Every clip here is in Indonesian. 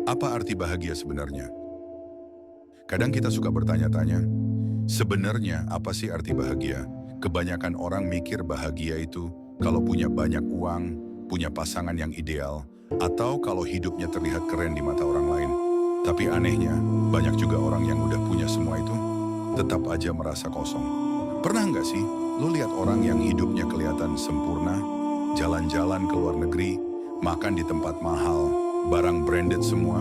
Apa arti bahagia sebenarnya? Kadang kita suka bertanya-tanya, sebenarnya apa sih arti bahagia? Kebanyakan orang mikir bahagia itu kalau punya banyak uang, punya pasangan yang ideal, atau kalau hidupnya terlihat keren di mata orang lain. Tapi anehnya, banyak juga orang yang udah punya semua itu, tetap aja merasa kosong. Pernah nggak sih, lo lihat orang yang hidupnya kelihatan sempurna, jalan-jalan ke luar negeri, makan di tempat mahal, barang branded semua,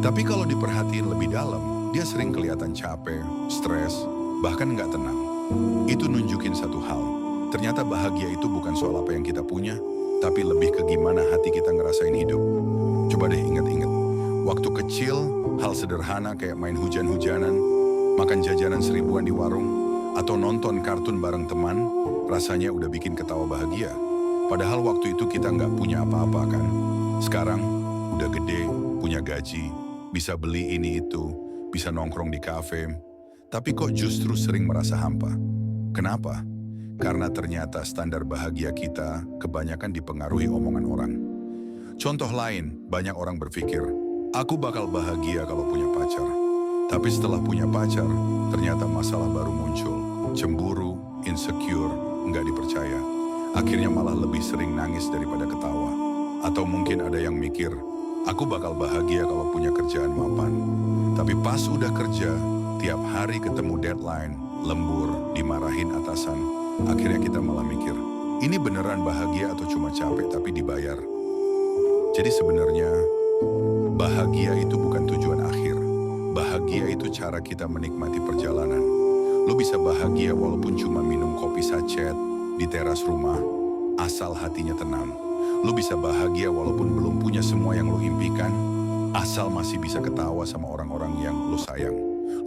tapi kalau diperhatiin lebih dalam, dia sering kelihatan capek, stres, bahkan nggak tenang. Itu nunjukin satu hal, ternyata bahagia itu bukan soal apa yang kita punya, tapi lebih ke gimana hati kita ngerasain hidup. Coba deh ingat-ingat, waktu kecil, hal sederhana kayak main hujan-hujanan, makan jajanan seribuan di warung, atau nonton kartun bareng teman, rasanya udah bikin ketawa bahagia. Padahal waktu itu kita nggak punya apa-apa kan. Sekarang, udah gede, punya gaji, bisa beli ini itu, bisa nongkrong di kafe, tapi kok justru sering merasa hampa. Kenapa? Karena ternyata standar bahagia kita kebanyakan dipengaruhi omongan orang. Contoh lain, banyak orang berpikir, aku bakal bahagia kalau punya pacar. Tapi setelah punya pacar, ternyata masalah baru muncul. Cemburu, insecure, nggak dipercaya. Akhirnya malah lebih sering nangis daripada ketawa. Atau mungkin ada yang mikir, aku bakal bahagia kalau punya kerjaan mapan. Tapi pas udah kerja, tiap hari ketemu deadline, lembur, dimarahin atasan. Akhirnya kita malah mikir, ini beneran bahagia atau cuma capek tapi dibayar? Jadi sebenarnya, bahagia itu bukan tujuan akhir. Bahagia itu cara kita menikmati perjalanan. Lo bisa bahagia walaupun cuma minum kopi sachet di teras rumah, asal hatinya tenang. Lo bisa bahagia walaupun belum punya semua yang lo impikan, asal masih bisa ketawa sama orang-orang yang lo sayang.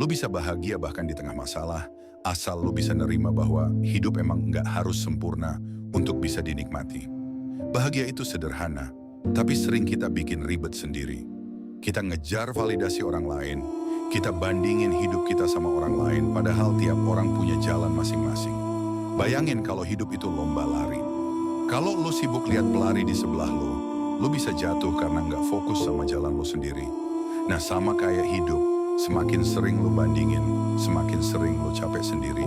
Lo bisa bahagia bahkan di tengah masalah, asal lo bisa nerima bahwa hidup emang nggak harus sempurna untuk bisa dinikmati. Bahagia itu sederhana, tapi sering kita bikin ribet sendiri. Kita ngejar validasi orang lain, kita bandingin hidup kita sama orang lain, padahal tiap orang punya jalan masing-masing. Bayangin kalau hidup itu lomba lari. Kalau lo sibuk lihat pelari di sebelah lo bisa jatuh karena nggak fokus sama jalan lo sendiri. Nah sama kayak hidup, semakin sering lo bandingin, semakin sering lo capek sendiri.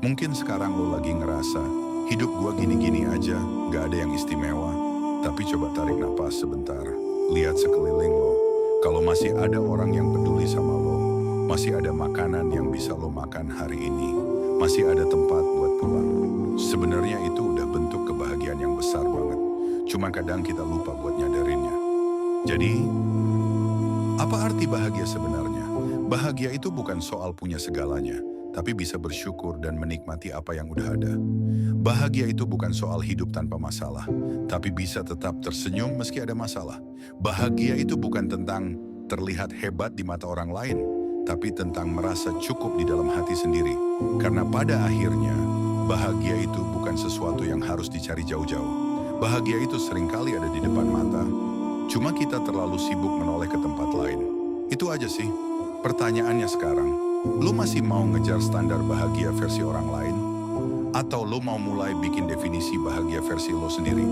Mungkin sekarang lo lagi ngerasa, hidup gua gini-gini aja, gak ada yang istimewa. Tapi coba tarik napas sebentar, lihat sekeliling lo. Kalau masih ada orang yang peduli sama lo, masih ada makanan yang bisa lo makan hari ini, masih ada tempat buat pulang. Sebenarnya itu udah bentuk kebahagiaan yang besar banget. Cuma kadang kita lupa buat nyadarinnya. Jadi, apa arti bahagia sebenarnya? Bahagia itu bukan soal punya segalanya, tapi bisa bersyukur dan menikmati apa yang udah ada. Bahagia itu bukan soal hidup tanpa masalah, tapi bisa tetap tersenyum meski ada masalah. Bahagia itu bukan tentang terlihat hebat di mata orang lain, tapi tentang merasa cukup di dalam hati sendiri. Karena pada akhirnya, bahagia itu bukan sesuatu yang harus dicari jauh-jauh. Bahagia itu seringkali ada di depan mata, cuma kita terlalu sibuk menoleh ke tempat lain. Itu aja sih. Pertanyaannya sekarang, lo masih mau ngejar standar bahagia versi orang lain? Atau lo mau mulai bikin definisi bahagia versi lo sendiri?